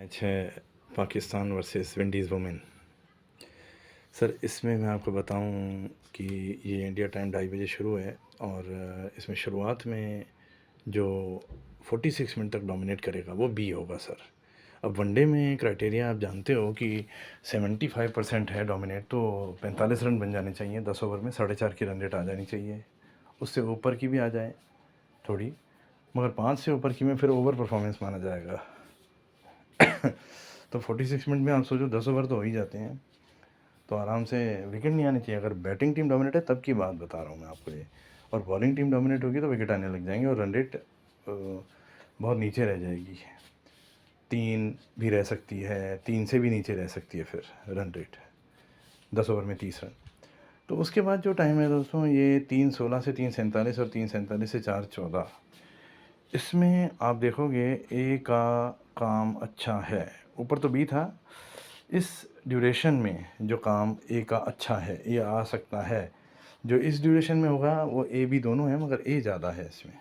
Match है Pakistan versus Windies women. Sir इसमें मैं आपको बताऊं कि ये इंडिया टाइम 2:30 बजे शुरू है और इसमें शुरुआत में जो 46 मिनट तक डोमिनेट करेगा वो बी होगा सर। अब वनडे में क्राइटेरिया आप जानते हो कि 75% है डोमिनेट, तो 45 रन बन जाने चाहिए 10 ओवर में, 4.5 की रन रेट आ जानी चाहिए। उससे ऊपर की भी आ जाए थोड़ी, मगर 5 से ऊपर की में फिर ओवर परफॉर्मेंस माना जाएगा। तो 46 मिनट में आप सोचो 10 ओवर तो हो ही जाते हैं, तो आराम से विकेट नहीं आनी चाहिए। अगर बैटिंग टीम डोमिनेट है तब की बात बता रहा हूँ मैं आपको ये, और बॉलिंग टीम डोमिनेट होगी तो विकेट आने लग जाएंगे और रन रेट बहुत नीचे रह जाएगी। 3 भी रह सकती है, 3 से भी नीचे रह सकती है फिर रन रेट 10 ओवर में 30 रन। तो उसके बाद जो टाइम है दोस्तों, ये 3:16 से 3:47 और 3:47 से 4:14, इसमें आप देखोगे ए का काम अच्छा है। ऊपर तो बी था, इस ड्यूरेशन में जो काम ए का अच्छा है, ए आ सकता है, जो इस ड्यूरेशन में होगा वो ए बी दोनों है, मगर ए ज़्यादा है इसमें।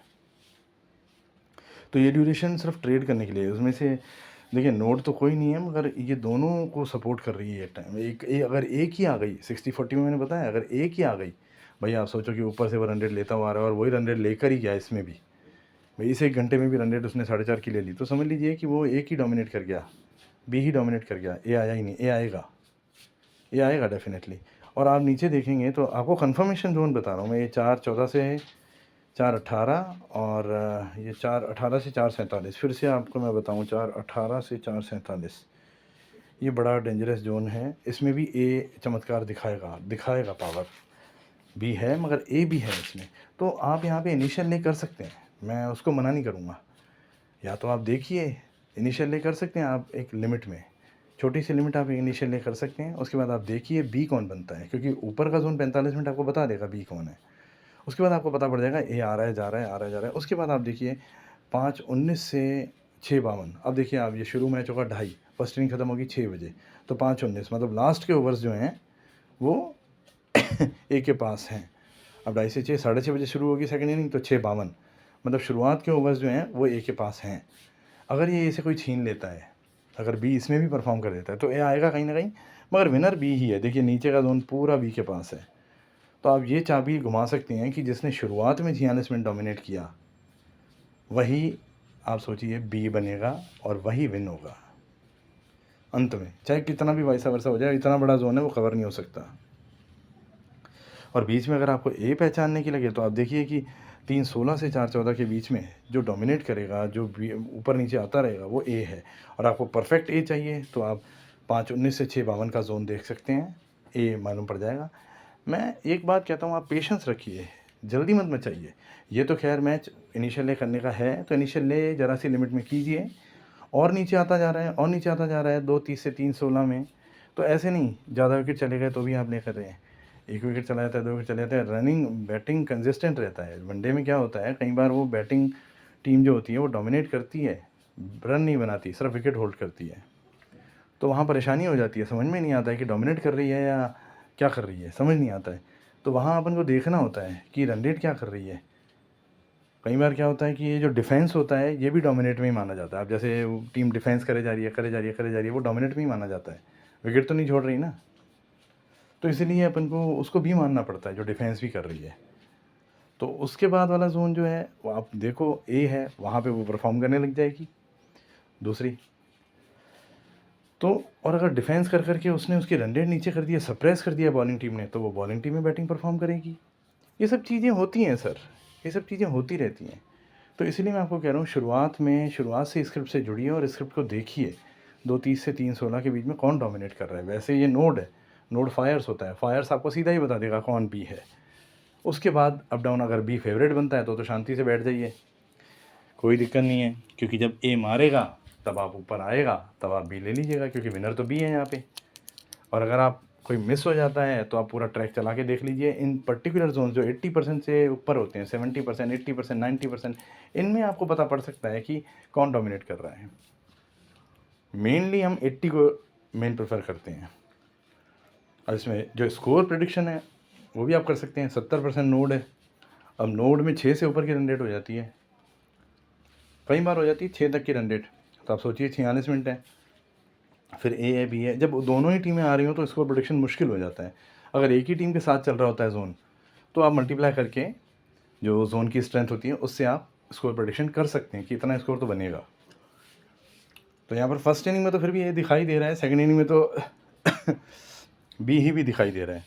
तो ये ड्यूरेशन सिर्फ ट्रेड करने के लिए, उसमें से देखिए नोट तो कोई नहीं है, मगर ये दोनों को सपोर्ट कर रही है एक टाइम। अगर एक ही आ गई 60-40 में, मैंने बताया, अगर एक ही आ गई, भाई आप सोचो कि ऊपर से वो 100 लेता हुआ आ रहा है और वही 100 लेकर ही गया इसमें भी, भाई इस 1 घंटे में भी 100 उसने 4.5 की ले ली, तो समझ लीजिए कि वो एक ही डोमिनेट कर गया, बी ही डोमिनेट कर गया, ए आया ही नहीं। ए आएगा डेफिनेटली। और आप नीचे देखेंगे तो आपको कंफर्मेशन जोन बता रहा हूँ मैं, ये 4:14 से 4:18 और ये 4:18 से 4:47, फिर से आपको मैं बताऊँ 4:18 से 4:47, ये बड़ा डेंजरस जोन है। इसमें भी ए चमत्कार दिखाएगा पावर भी है, मगर ए भी है इसमें। तो आप यहाँ पे इनिशियल ले कर सकते हैं, मैं उसको मना नहीं करूँगा। या तो आप देखिए, इनिशियल ले कर सकते हैं आप एक लिमिट में, छोटी सी लिमिट आप इनिशियल ले कर सकते हैं। उसके बाद आप देखिए बी कौन बनता है, क्योंकि ऊपर का जोन 45 मिनट आपको बता देगा बी कौन है। उसके बाद आपको पता पड़ जाएगा ए आ रहा है, जा रहा है, आ रहा है, जा रहा है। उसके बाद आप देखिए 5:19 से 6:52, अब देखिए आप, ये शुरू मैच होगा 2:30, फर्स्ट इनिंग खत्म होगी 6 बजे, तो 5:19 मतलब लास्ट के ओवर्स जो हैं वो ए के पास हैं। अब 2:30 से 6, 6:30 बजे शुरू होगी सेकंड इनिंग, तो 6:52 मतलब शुरुआत के ओवर्स जो हैं वो ए के पास हैं। अगर ये ए से कोई छीन लेता है, अगर बी इसमें भी परफॉर्म कर देता है, तो ए आएगा कहीं ना कहीं, मगर विनर बी ही है। देखिए नीचे का जोन पूरा बी के पास है। तो आप ये चाबी घुमा सकते हैं कि जिसने शुरुआत में 46 मिनट डोमिनेट किया, वही आप सोचिए बी बनेगा और वही विन होगा अंत में, चाहे कितना भी वैसा वर्सा हो जाए। इतना बड़ा जोन है वो कवर नहीं हो सकता। और बीच में अगर आपको ए पहचानने की लगे, तो आप देखिए कि 3:16 से 4:14 के बीच में जो डोमिनेट करेगा, जो ऊपर नीचे आता रहेगा, वो ए है। और आपको परफेक्ट ए चाहिए तो आप 5:19 से 6:52 का जोन देख सकते हैं, ए मालूम पड़ जाएगा। मैं एक बात कहता हूँ, आप पेशेंस रखिए, जल्दी मत मचाइए। ये तो खैर मैच इनिशियल ले करने का है, तो इनिशियल ले ज़रा सी लिमिट में कीजिए। और नीचे आता जा रहा है, और नीचे आता जा रहा है 2:30 से 3:16 में, तो ऐसे नहीं ज़्यादा विकेट चले गए तो भी आप ले कर रहे हैं। 1 विकेट चला जाता है, 2 विकेट चले जाते हैं, रनिंग बैटिंग कंसिस्टेंट रहता है। वनडे में क्या होता है, कई बार वो बैटिंग टीम जो होती है वो डोमिनेट करती है, रन नहीं बनाती, सिर्फ विकेट होल्ड करती है। तो वहाँ परेशानी हो जाती है, समझ में नहीं आता है कि डोमिनेट कर रही है या क्या कर रही है, समझ नहीं आता है। तो वहाँ अपन को देखना होता है कि रन रेट क्या कर रही है। कई बार क्या होता है कि ये जो डिफेंस होता है ये भी डोमिनेट में ही माना जाता है। अब जैसे टीम डिफेंस करे जा रही है, करे जा रही है, करे जा रही है, वो डोमिनेट में ही माना जाता है, विकेट तो नहीं छोड़ रही ना। तो इसीलिए अपन को उसको भी मानना पड़ता है जो डिफेंस भी कर रही है। तो उसके बाद वाला जोन जो है वो आप देखो ए है, वहाँ पे वो परफॉर्म करने लग जाएगी दूसरी। तो और अगर डिफेंस कर करके उसने उसकी रन रेट नीचे कर दिया, सप्रेस कर दिया बॉलिंग टीम ने, तो वो बॉलिंग टीम में बैटिंग परफॉर्म करेगी। ये सब चीज़ें होती हैं सर, ये सब चीज़ें होती रहती हैं। तो इसीलिए मैं आपको कह रहा हूँ, शुरुआत से स्क्रिप्ट से जुड़िए और स्क्रिप्ट को देखिए 2:30 से 3:16 के बीच में कौन डोमिनेट कर रहा है। वैसे ये नोड है, नोड फायर्स होता है, फायर्स आपको सीधा ही बता देगा कौन बी है। उसके बाद अप डाउन, अगर बी फेवरेट बनता है तो शांति से बैठ जाइए, कोई दिक्कत नहीं है, क्योंकि जब ए मारेगा तब आप ऊपर आएगा, तब आप बी ले लीजिएगा, क्योंकि विनर तो बी है यहाँ पे। और अगर आप कोई मिस हो जाता है तो आप पूरा ट्रैक चला के देख लीजिए। इन पर्टिकुलर जोन जो 80% से ऊपर होते हैं, 70%, 80%, 90%, इनमें आपको पता पड़ सकता है कि कौन डोमिनेट कर रहा है। मेनली हम 80 को मेन प्रेफर करते हैं। और इसमें जो स्कोर प्रेडिक्शन है वो भी आप कर सकते हैं। 70% नोड है, अब नोड में 6 से ऊपर की रन रेट हो जाती है, कई बार हो जाती है 6 तक की रन रेट। तो आप सोचिए 46 मिनट है, फिर ए है, बी है। जब दोनों ही टीमें आ रही हों तो स्कोर प्रेडिक्शन मुश्किल हो जाता है। अगर एक ही टीम के साथ चल रहा होता है ज़ोन, तो आप मल्टीप्लाई करके जो ज़ोन की स्ट्रेंथ होती है उससे आप स्कोर प्रेडिक्शन कर सकते हैं कि इतना स्कोर तो बनेगा। तो यहाँ पर फर्स्ट इनिंग में तो फिर भी ए दिखाई दे रहा है, सेकंड इनिंग में तो बी ही भी दिखाई दे रहा है।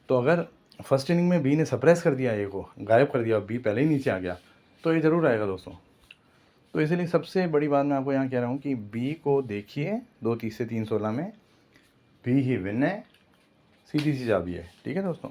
तो अगर फर्स्ट इनिंग में बी ने सप्रेस कर दिया ए को, गायब कर दिया और बी पहले ही नीचे आ गया, तो ये ज़रूर आएगा दोस्तों। तो इसीलिए सबसे बड़ी बात मैं आपको यहाँ कह रहा हूँ कि बी को देखिए 2-30 से 3-16 में, बी ही विन है, सीधी सी चाबी है। ठीक है दोस्तों।